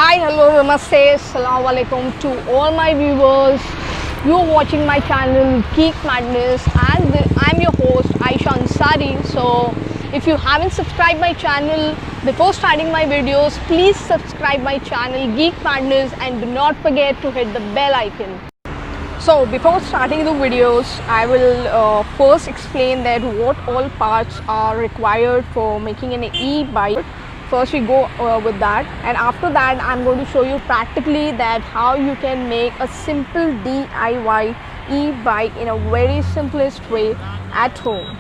Hi, hello, namaste, assalamu alaikum to all my viewers. You're watching my channel Geek Madness and I'm your host Aisha Ansari. So if you haven't subscribed my channel before starting my videos, please subscribe my channel Geek Madness and do not forget to hit the bell icon. So before starting the videos, I will first explain that what all parts are required for making an e-bike. First we go with that, and after that I'm going to show you practically that how you can make a simple DIY e-bike in a very simplest way at home.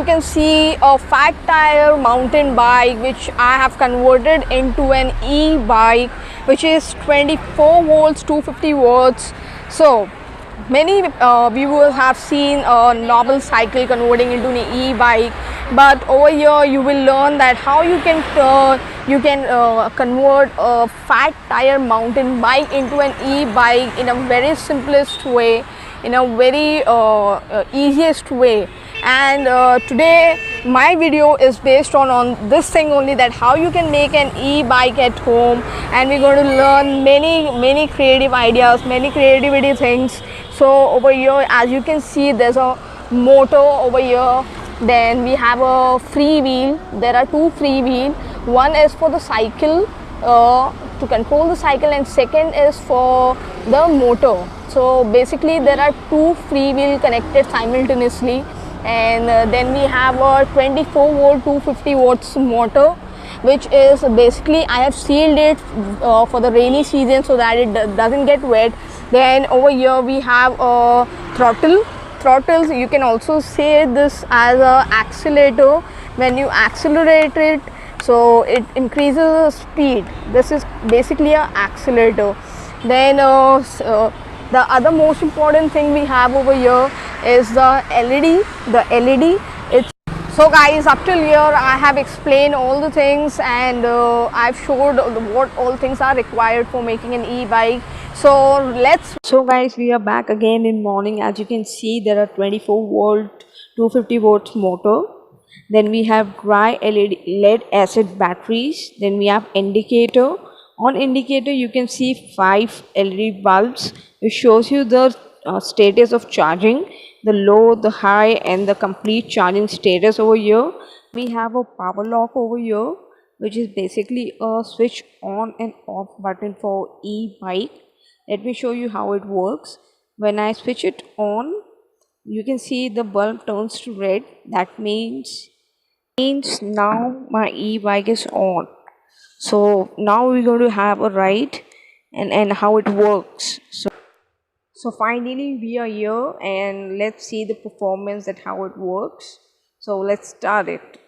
can see a fat tire mountain bike which I have converted into an e-bike, which is 24 volts 250 watts. So many viewers have seen a normal cycle converting into an e-bike, but over here you will learn that how you can convert a fat tire mountain bike into an e-bike in a very simplest way, in a very easiest way. And today my video is based on this thing only, that how you can make an e-bike at home, and we're going to learn many creative ideas, many creativity things. So over here, as you can see, there's a motor over here, then we have a free wheel. There are two free wheel. One is for the cycle, to control the cycle, and second is for the motor. So basically there are two free wheel connected simultaneously, and then we have a 24 volt 250 watts motor, which is basically I have sealed it for the rainy season so that it doesn't get wet. Then over here we have a throttles. You can also say this as a accelerator. When you accelerate it, so it increases the speed. This is basically a accelerator. Then the other most important thing we have over here is the LED. So guys, up till here I have explained all the things, and I've showed what all things are required for making an e-bike. So guys, we are back again in morning. As you can see, there are 24 volt 250 watts motor. Then we have dry lead acid batteries. Then we have indicator. On indicator you can see 5 LED bulbs, which shows you the status of charging, the low, the high, and the complete charging status over here. We have a power lock over here, which is basically a switch on and off button for e-bike. Let me show you how it works. When I switch it on, you can see the bulb turns to red. That means now my e-bike is on. So now we're going to have a ride and how it works. So finally we are here, and let's see the performance, that how it works. So let's start it.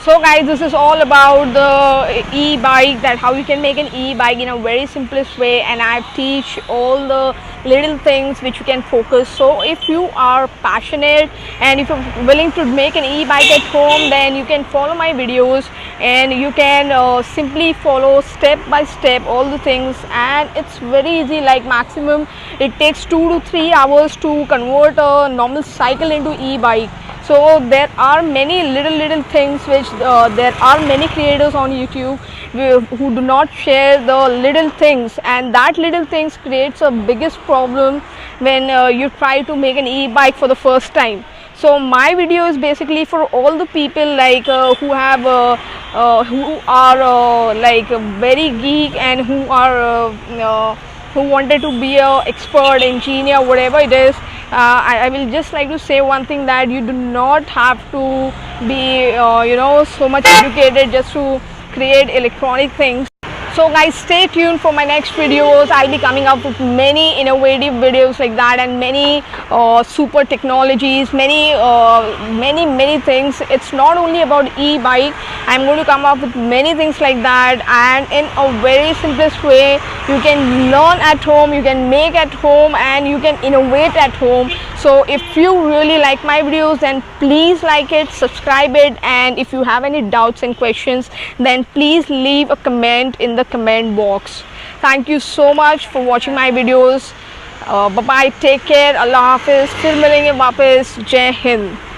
So guys, this is all about the e-bike, that how you can make an e-bike in a very simplest way, and I teach all the little things which you can focus. So if you are passionate and if you're willing to make an e-bike at home, then you can follow my videos, and you can simply follow step by step all the things, and it's very easy. Like maximum it takes 2 to 3 hours to convert a normal cycle into e-bike. So there are many little things which there are many creators on YouTube who do not share the little things, and that little things creates a biggest problem when you try to make an e-bike for the first time. So my video is basically for all the people like who are like very geek, and who are who wanted to be a expert engineer, whatever it is. I will just like to say one thing, that you do not have to be so much educated just to create electronic things. So guys, stay tuned for my next videos. I'll be coming up with many innovative videos like that, and many super technologies, many things. It's not only about e-bike. I'm going to come up with many things like that, and in a very simplest way. You can learn at home, you can make at home, and you can innovate at home. So if you really like my videos, then please like it, subscribe it, and if you have any doubts and questions, then please leave a comment in the comment box. Thank you so much for watching my videos. Bye bye, take care, Allah Hafiz, फिर मिलेंगे वापस, जय हिंद.